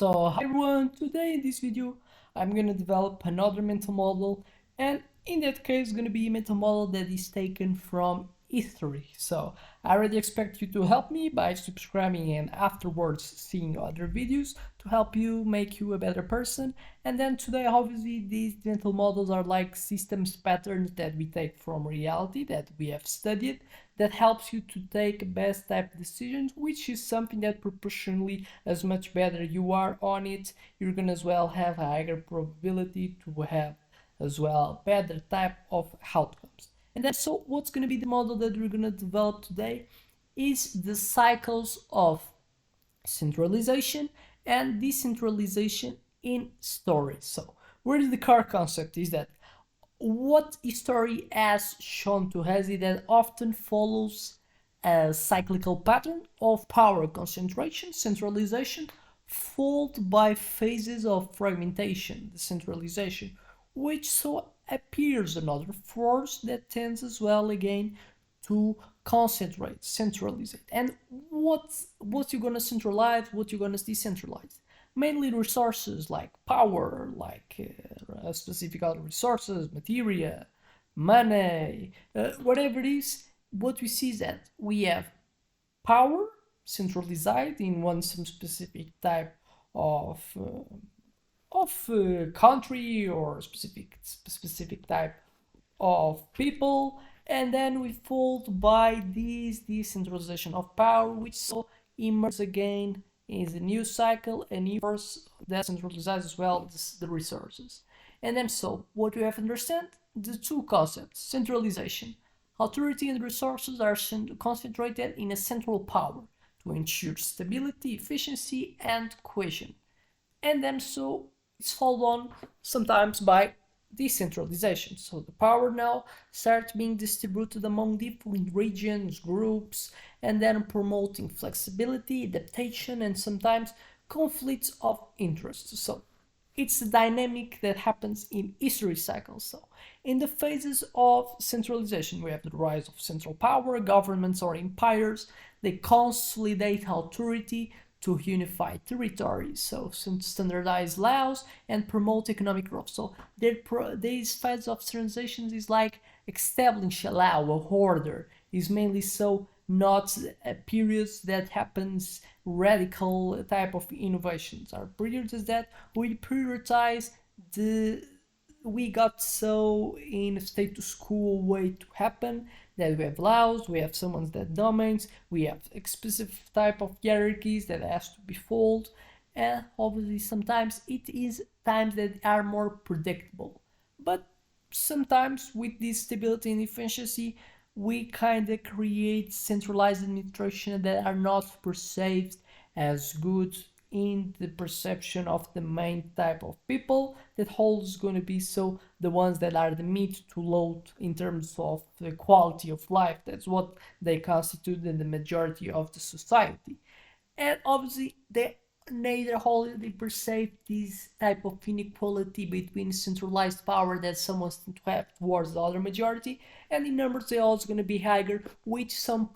So hi everyone, today in this video I'm gonna develop another mental model, and in that case gonna be a mental model that is taken from history. So I already expect you to help me by subscribing and afterwards seeing other videos to help you make you a better person. And then today obviously these mental models are like systems patterns that we take from reality that we have studied that helps you to take best type decisions, which is something that proportionally as much better you are on it, you're gonna as well have a higher probability to have as well better type of outcomes. And then so what's gonna be the model that we're gonna develop today is the cycles of centralization and decentralization in stories. So where the core concept is that what history has shown to us is that often follows a cyclical pattern of power concentration, centralization, followed by phases of fragmentation, decentralization, which so appears another force that tends as well again to concentrate, centralize it. And what you're gonna centralize, what you're gonna decentralize. Mainly resources like power, like specific other resources, material, money, whatever it is. What we see is that we have power centralized in one some specific type of country or specific type of people, and then we followed by this decentralization of power, which so emerges again is a new cycle, a new force that centralizes as well the resources. And then so what we have to understand the two concepts: centralization. Authority and resources are concentrated in a central power to ensure stability, efficiency, and cohesion. And then so it's followed on sometimes by decentralization. So the power now starts being distributed among different regions, groups, and then promoting flexibility, adaptation, and sometimes conflicts of interest. So it's a dynamic that happens in history cycles. So in the phases of centralization, we have the rise of central power, governments or empires. They consolidate authority to unify territories, so standardize laws and promote economic growth. So these phases of transitions is like establish a law, a order, is mainly so not periods that happens radical type of innovations. Are periods that we prioritize the we got so in a status quo way to happen that we have laws, we have someone's that domains, we have a specific type of hierarchies that has to be followed, and obviously sometimes it is times that are more predictable. But sometimes with this stability and efficiency, we kind of create centralized administration that are not perceived as good in the perception of the main type of people that holds going to be so the ones that are the mid to low in terms of the quality of life. That's what they constitute in the majority of the society. And obviously they neither wholly perceive this type of inequality between centralized power that someone tends to have towards the other majority, and in numbers they also going to be higher, which some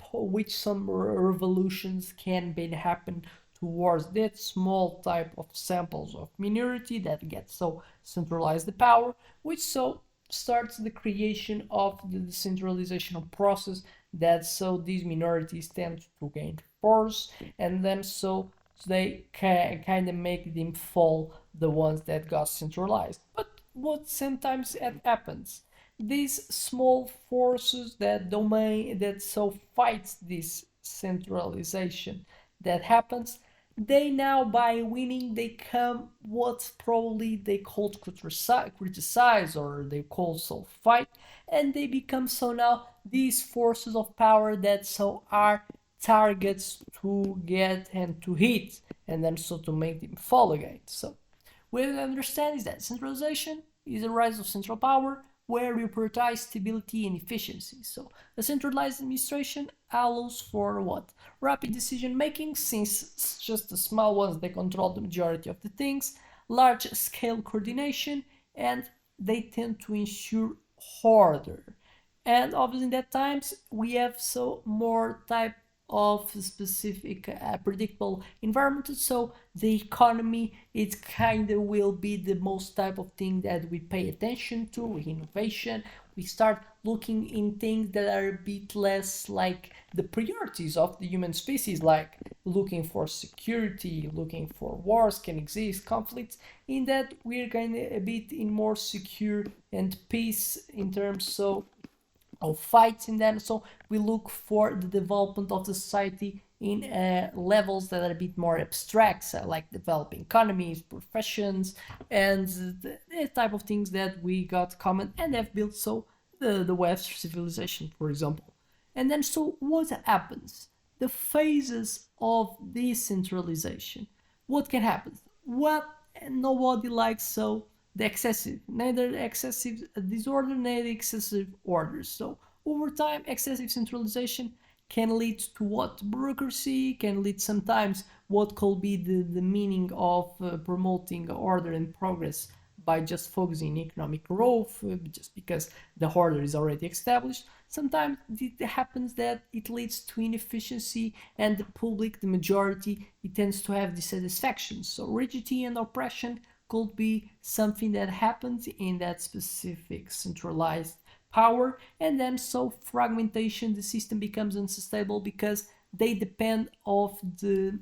revolutions can be happen towards that small type of samples of minority that get so centralized the power, which so starts the creation of the decentralization process that so these minorities tend to gain force, and then so they can kind of make them fall the ones that got centralized. But what sometimes happens, these small forces that domain that so fights this centralization that happens, they now by winning they come what probably they called criticize or they call so fight, and they become so now these forces of power that so are targets to get and to hit, and then so to make them fall again. So what we understand is that centralization is a rise of central power where we prioritize stability and efficiency. So the centralized administration allows for what? Rapid decision making, since it's just the small ones they control the majority of the things, large scale coordination, and they tend to ensure order. And obviously in that times we have so more type of specific predictable environment. So the economy, it kind of will be the most type of thing that we pay attention to. Innovation, we start looking in things that are a bit less like the priorities of the human species, like looking for security, looking for wars can exist, conflicts. In that we're kind of a bit in more secure and peace in terms of fights in them. So we look for the development of the society in levels that are a bit more abstract, so like developing economies, professions, and the type of things that we got common and have built. So the Western civilization, for example. And then so what happens? The phases of decentralization. What can happen? What nobody likes so the excessive, neither excessive disorder nor excessive orders. So over time, excessive centralization can lead to what bureaucracy, can lead sometimes what could be the meaning of promoting order and progress by just focusing economic growth, just because the order is already established. Sometimes it happens that it leads to inefficiency, and the public, the majority, it tends to have dissatisfaction. So rigidity and oppression could be something that happens in that specific centralized power, and then so fragmentation, the system becomes unsustainable because they depend of the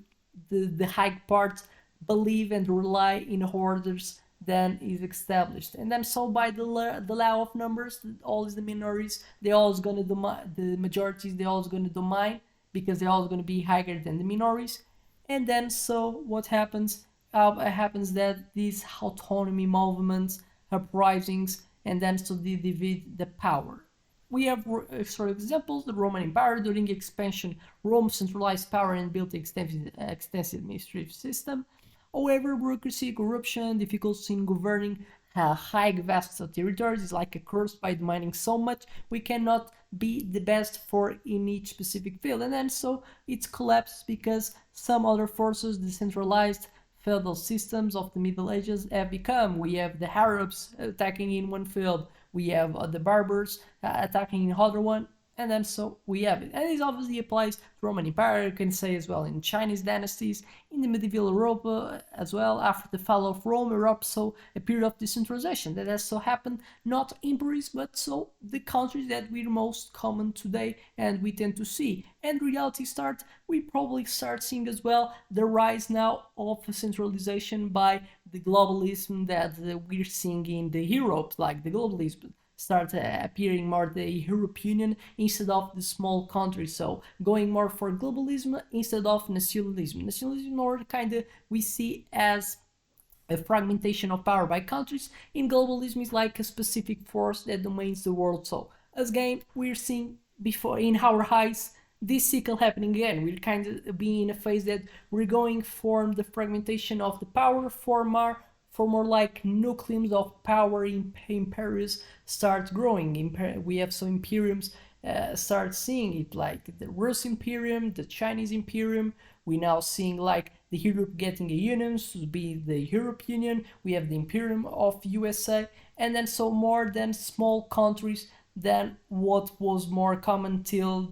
high part believe and rely in orders than is established. And then so by the law of numbers, always the minorities, they always gonna dominate, the majorities, they always gonna dominate because they're always gonna be higher than the minorities. And then so what happens? Happens that these autonomy movements, uprisings, and then so they divide the power. We have for examples the Roman Empire during expansion. Rome centralized power and built extensive administrative system. However, bureaucracy, corruption, difficulty in governing high vast territories is like a curse. By demanding so much, we cannot be the best for in each specific field. And then so it's collapsed because some other forces, decentralized feudal systems of the Middle Ages have become. We have the Arabs attacking in one field, we have the Berbers attacking in other one, and then so we have it. And this obviously applies to Roman Empire, you can say as well in Chinese dynasties, in the medieval Europe as well. After the fall of Rome, Europe saw a period of decentralization that has so happened not empires but so the countries that we're most common today and we tend to see. And reality start, we probably start seeing as well the rise now of centralization by the globalism that we're seeing in the Europe, like the globalism start appearing more the European Union instead of the small countries. So going more for globalism instead of nationalism. Nationalism, or kind of we see as a fragmentation of power by countries. In globalism is like a specific force that dominates the world. So again, we're seeing before in our eyes this cycle happening again. We're kind of being in a phase that we're going from the fragmentation of the power for more like nucleums of power. Imperiums start growing. We have some imperiums start seeing it, like the Rus Imperium, the Chinese Imperium. We now seeing like the Europe getting a union to be the European Union. We have the Imperium of USA, and then so more than small countries than what was more common till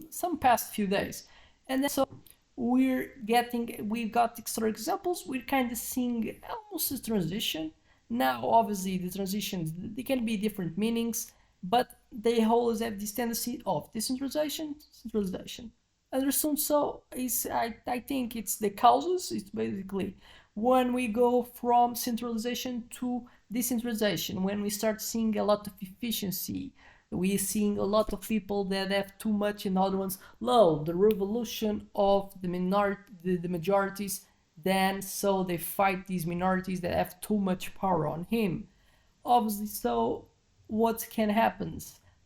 some past few days. And then so we've got extra examples. We're kind of seeing almost a transition now. Obviously the transitions, they can be different meanings, but they always have this tendency of decentralization, centralization. Understood? So is I think it's the causes. It's basically when we go from centralization to decentralization, when we start seeing a lot of efficiency, we're seeing a lot of people that have too much and other ones low. The revolution of the majorities, then so they fight these minorities that have too much power on him. Obviously, so what can happen?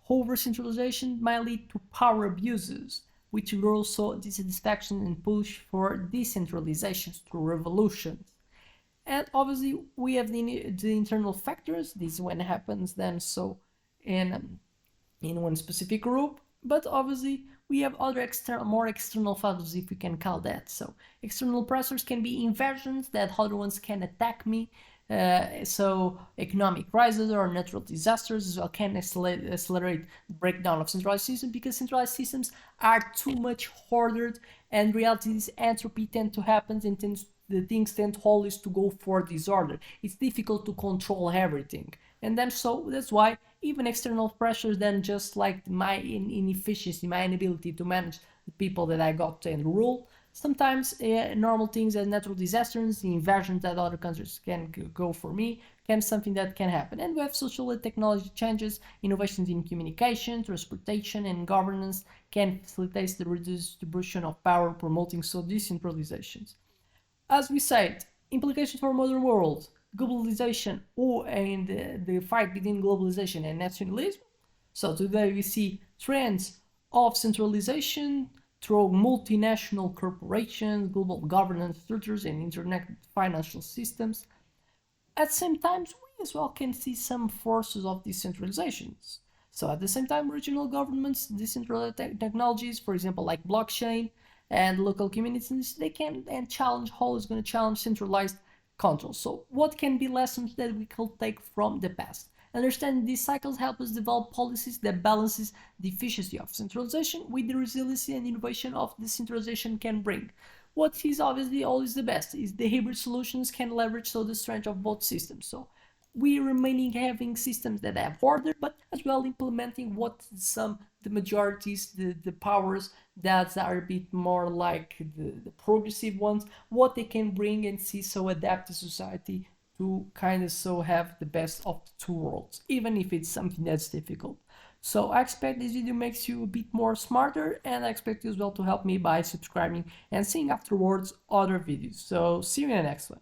Over centralization might lead to power abuses, which will also dissatisfaction and push for decentralization through revolutions. And obviously, we have the internal factors. This is when it happens then so in in one specific group, but obviously we have other more external factors, if we can call that. So external pressures can be invasions that other ones can attack me, So economic crises or natural disasters as well can accelerate the breakdown of centralized systems, because centralized systems are too much ordered, and reality is entropy tend to happen, and the things tend always to go for disorder. It's difficult to control everything, and then so that's why even external pressures, then just like my inefficiency, my inability to manage the people that I got and rule. Sometimes normal things as natural disasters, the invasions that other countries can go for me, can something that can happen. And we have social and technology changes, innovations in communication, transportation, and governance can facilitate the redistribution of power, promoting so decentralizations. As we said, implications for modern world, globalization, and the fight between globalization and nationalism. So today we see trends of centralization through multinational corporations, global governance structures, and internet financial systems. At the same time, we as well can see some forces of decentralization. So at the same time, regional governments, decentralized technologies, for example, like blockchain and local communities, they can and challenge, always going to challenge centralized control. So what can be lessons that we can take from the past? Understanding these cycles help us develop policies that balances the efficiency of centralization with the resiliency and innovation of decentralization can bring. What is obviously always the best is the hybrid solutions can leverage so the strength of both systems. So we remaining having systems that have order, but as well implementing what some the majorities, the powers that are a bit more like the progressive ones, what they can bring and see so adapt the society to kind of so have the best of the two worlds, even if it's something that's difficult. So I expect this video makes you a bit more smarter, and I expect you as well to help me by subscribing and seeing afterwards other videos. So see you in the next one.